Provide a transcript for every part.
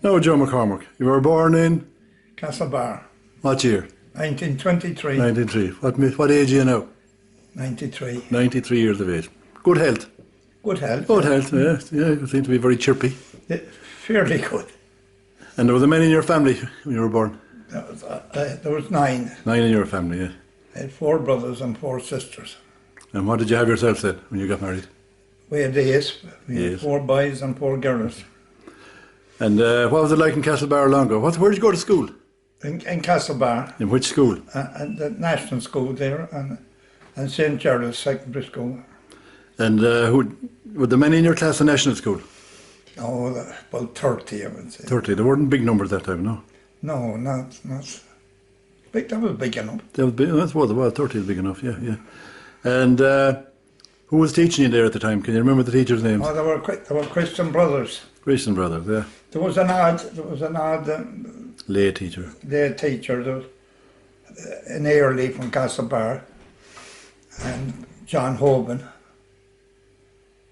Now, John McCormack, you were born in Castlebar. what year? 1923. 93. What age are you now? 93. 93 years of age. Good health. Good health. Good health, yeah. You seem to be very chirpy. Yeah, fairly good. And there was a many in your family when you were born? There was 9. 9 in your family, yeah. I had 4 brothers and 4 sisters. And what did you have yourself then when you got married? We had 8. We had Yes. 4 boys and 4 girls. And what was it like in Castlebar long ago? Where did you go to school? In Castlebar. In which school? And the National School there and St. Gerald's Secondary School. And who were there many in your class in national school? Oh, about 30, I would say. 30. There weren't big numbers that time, no? No, not big. That was big enough. That was big. That's what it was. 30 is big enough. Yeah. And who was teaching you there at the time? Can you remember the teachers' names? Oh, they were Christian brothers. Christian brothers. Yeah. There was an odd Lay teacher. Their teacher, there was an Early from Castlebar, and John Hoban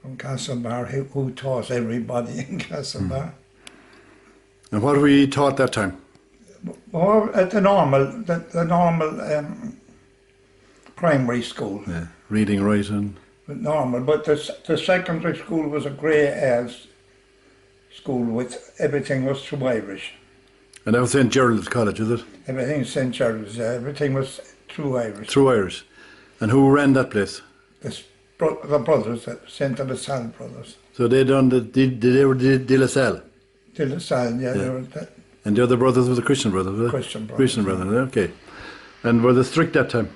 from Castlebar, who taught everybody in Castlebar. And what were you taught that time? Well, at the normal primary school. Yeah. Reading, writing. Normal, but the secondary school was a grey school with everything was through Irish. And that was St. Gerald's College, is it? Everything St. Gerald's, everything was through Irish. Through Irish. And who ran that place? The brothers, the St. De La Salle brothers. So they done they were De La Salle? De La Salle, yeah. They were And the other brothers were the Christian brothers, was it? Christian brothers. Christian brothers, okay. And were they strict that time?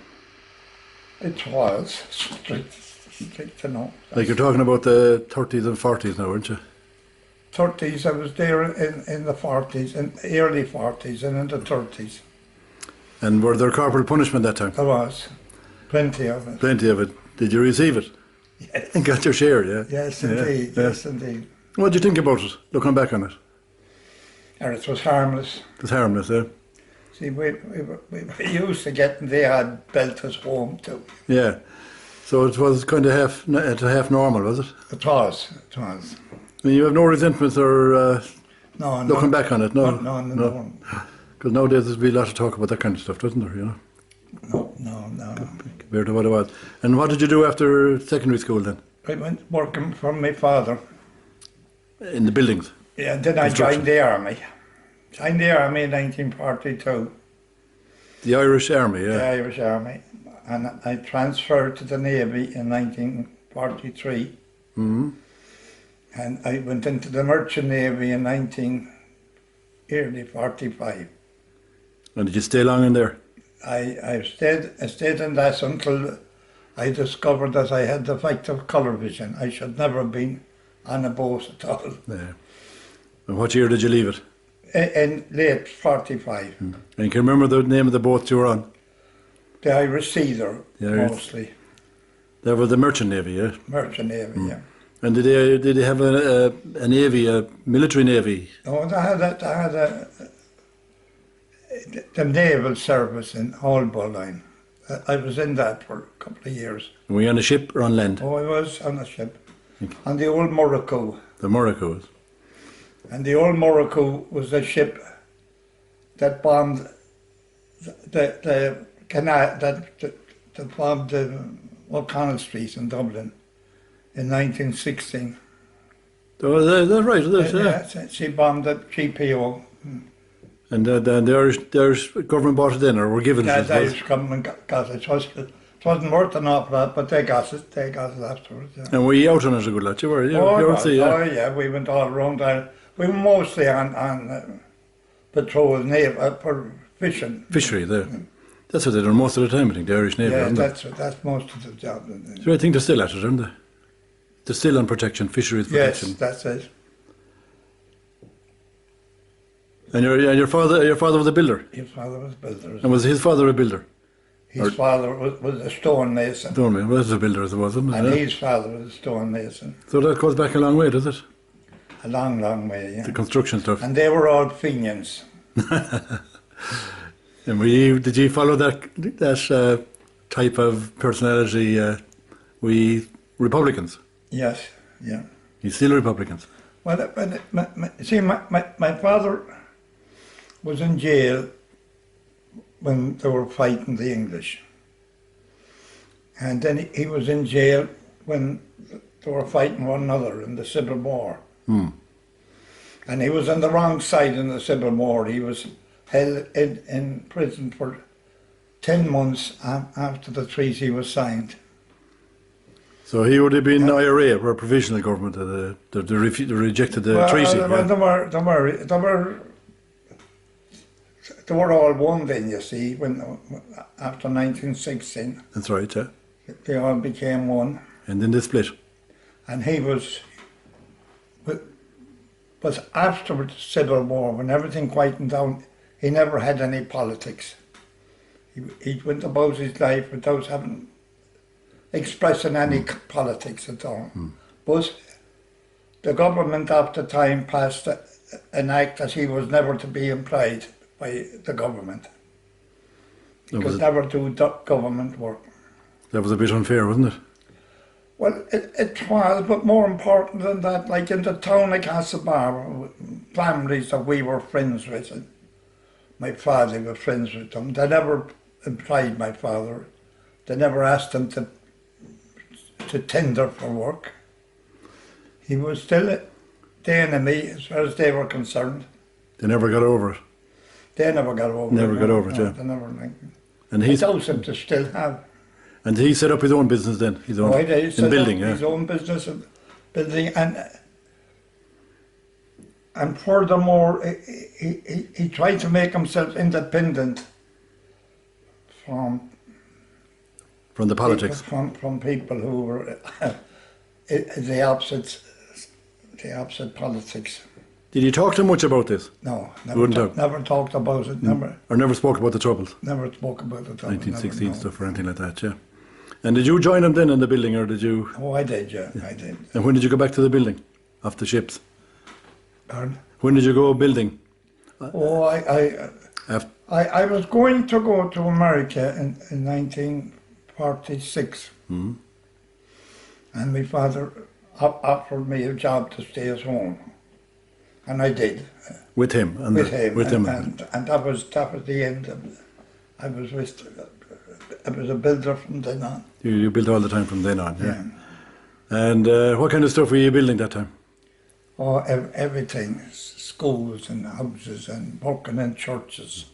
It was strict to know. Like you're talking about the 30s and 40s now, aren't you? 30s, I was there in the 40s, in early 40s and in the 30s. And were there corporal punishment that time? There was. Plenty of it. Plenty of it. Did you receive it? Yes. And got your share, yeah? Yes, indeed. Yeah. Yes, indeed. What did you think about it, looking back on it? And it was harmless. It was harmless, yeah? See, we used to getting the odd belt us home too. Yeah. So it was kind of half normal, was it? It was. I mean, you have no resentments or No, looking back on it, no? No. Because nowadays there's be a lot of talk about that kind of stuff, doesn't there, you know? No. Compared to what it was. And what did you do after secondary school then? I went working for my father. In the buildings? Yeah, then I joined the army. Joined the army in 1942. The Irish Army, yeah? The Irish Army. And I transferred to the Navy in 1943. Mm-hmm. And I went into the Merchant Navy in early 45. And did you stay long in there? I stayed in that until I discovered that I had defective colour vision. I should never have been on a boat at all. Yeah. And what year did you leave it? In late 45. And can you remember the name of the boat you were on? The Irish Cedar, Yeah, mostly. That was the Merchant Navy, yeah? Merchant Navy, yeah. And did they have a navy, a military navy? No, they had the naval service in Allboline. I was in that for a couple of years. Were you on a ship or on land? Oh, I was on a ship. On the old Murrisk. The Murrisk. And the old Murrisk was the ship that bombed the canal, that bombed O'Connell Street in Dublin in 1916. Oh, that's right, it is, Yeah, she bombed the GPO. And the Irish government bought it in, or were given Yeah, it? the Irish government got it. It wasn't worth an awful lot, but they got it. They got it afterwards. Yeah. And were you out on it a good lot? You were, you were at sea, yeah? Yeah, we went all around there. We were mostly on patrol, for fishing. Fishery, there. That's what they done most of the time, I think, the Irish Navy, Yeah, isn't that's most of the job. So I think they're still at it, aren't they? They're still on protection, fisheries protection. Yes, that's it. And your father was a builder? His father was a builder. And was his father a builder? His father was a stonemason. Stonemason, well, that's a builder as it was, wasn't it? And his father was a stonemason. So that goes back a long way, does it? A long, long way, yeah. The construction stuff. And they were all Fenians. And did you follow that type of personality? We Republicans? Yes, yeah. You still Republicans? Well, my father was in jail when they were fighting the English. And then he was in jail when they were fighting one another in the Civil War. And he was on the wrong side in the Civil War. He was held in prison for 10 months after the treaty was signed. So he would have been IRA, or provisional government. They rejected the treaty. They were all one then, you see, after 1916. That's right, yeah. They all became one. And then they split. And he was after the Civil War, when everything quietened down, he never had any politics. He went about his life without expressing any politics at all. But the government at the time passed an act that he was never to be employed by the government. He could never do government work. That was a bit unfair, wasn't it? Well, it was, but more important than that, like in the town of Castlebar, families that we were friends with, and my father was friends with them, they never employed my father. They never asked him to tender for work. He was still the enemy as far as they were concerned. They never got over it. They never got over it. Never got over it, yeah. They never, and he does him to still have. And he set up his own business then, his own in building, yeah. His own business in building, and furthermore, he tried to make himself independent from the politics, from people who were the opposite politics. Did you talk to him much about this? No, never talked about it. Or never spoke about the troubles? Never spoke about the troubles. 1916 stuff or anything like that, yeah. And did you join him then in the building, or did you? Oh, I did, yeah. I did. And when did you go back to the building of the ships? Pardon? When did you go building? Oh, I was going to go to America in 1946. And my father offered me a job to stay at home. And I did. With him? And with him. And that was the end of it. I was a builder from then on. You built all the time from then on, yeah. And what kind of stuff were you building that time? Oh, everything. Schools and houses and working in churches.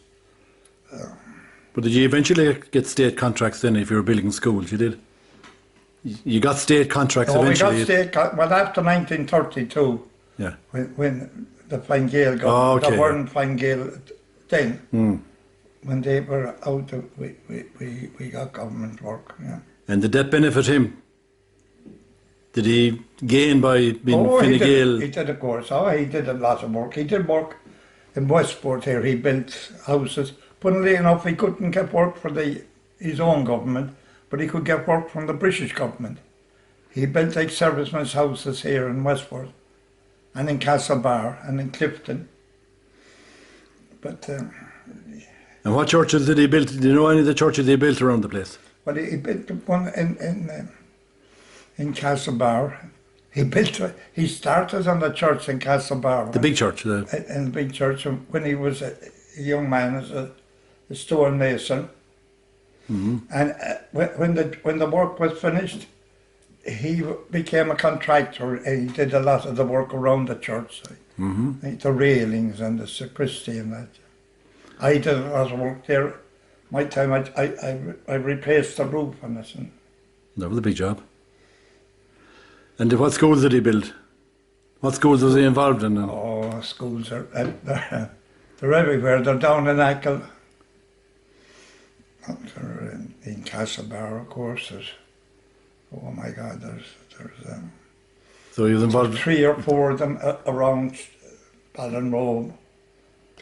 But did you eventually get state contracts then if you were building schools? You did? You got state contracts eventually? We got well, after 1932. Yeah. When the Fine Gael got, the weren't Fine Gael then. When they were out, we got government work. Yeah. And did that benefit him? Did he gain by being Fine Gael? He did, of course. Oh, he did a lot of work. He did work in Westport here. He built houses. Funnily enough, he couldn't get work for his own government, but he could get work from the British government. He built like servicemen's houses here in Westport, and in Castlebar, and in Clifton. But and what churches did he build? Do you know any of the churches he built around the place? Well, he built one in Castlebar. He started on the church in Castlebar. The big church? In the big church, when he was a young man as a stonemason. And when the work was finished, he became a contractor, and he did a lot of the work around the church. Like the railings and the sacristy and that. I did a lot of work there. My time, I replaced the roof on it. That was a big job. And what schools did he build? What schools was he involved in? Oh, schools they're everywhere. They're down in Achill. They're in Castlebar, of course. Oh my God, there's so he was involved. 3 or 4 of them around Ballinrobe.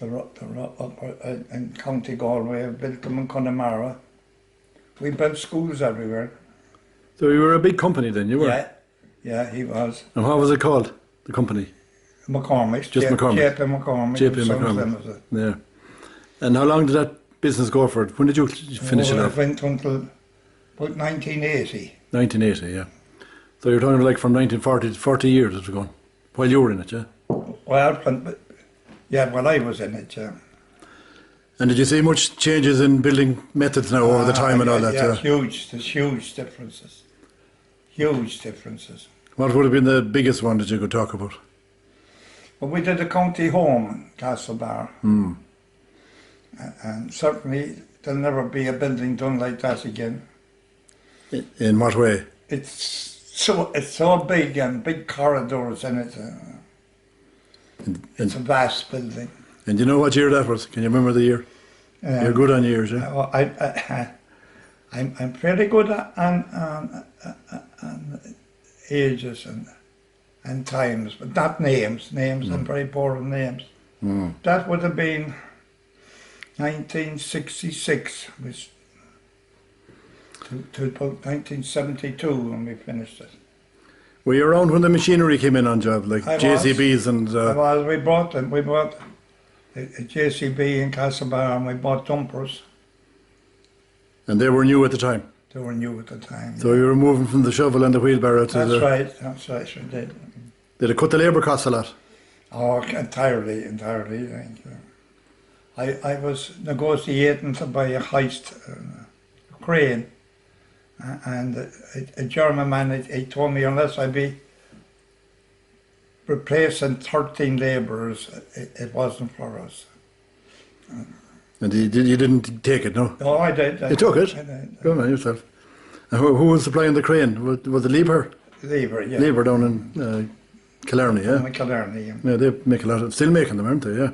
In County Galway. I built them in Connemara. We built schools everywhere. So you were a big company then, you were? Yeah, he was. And what was it called, the company? McCormack. Just McCormack. J.P. McCormack. J.P. McCormack. Yeah. And how long did that business go for? When did you finish it off? It went until about 1980. 1980, yeah. So you're talking like from 1940 to 40 years it's gone. While you were in it, yeah? Well, when I was in it, yeah. And did you see much changes in building methods now over the time and all that? Yeah, huge. There's huge differences. Huge differences. What would have been the biggest one that you could talk about? Well, we did a county home in Castlebar. And certainly there'll never be a building done like that again. In what way? It's so big and big corridors in it. It's a vast building. And you know what year that was? Can you remember the year? You're good on years, yeah? I'm pretty good on ages and times, but not names. I'm very poor on names. That would have been 1966, which to about 1972 when we finished it. Were you around when the machinery came in on job, like I JCBs and... Well, we bought them. We bought a JCB in Castlebar and we bought dumpers. And they were new at the time? They were new at the time. So you were moving from the shovel and the wheelbarrow to That's right, sure did. Did it cut the labour costs a lot? Oh, entirely. Thank you. I was negotiating to buy a heist crane, and a German man, he told me unless I be replacing 13 labourers, it wasn't for us. And you didn't take it, no? No, I did. You took it? I did. Go on yourself. And who was supplying the crane? Was it Lever? Lever, yeah. Lever down in Killarney, yeah? In Killarney, yeah. Yeah, they make a lot of... Still making them, aren't they, yeah?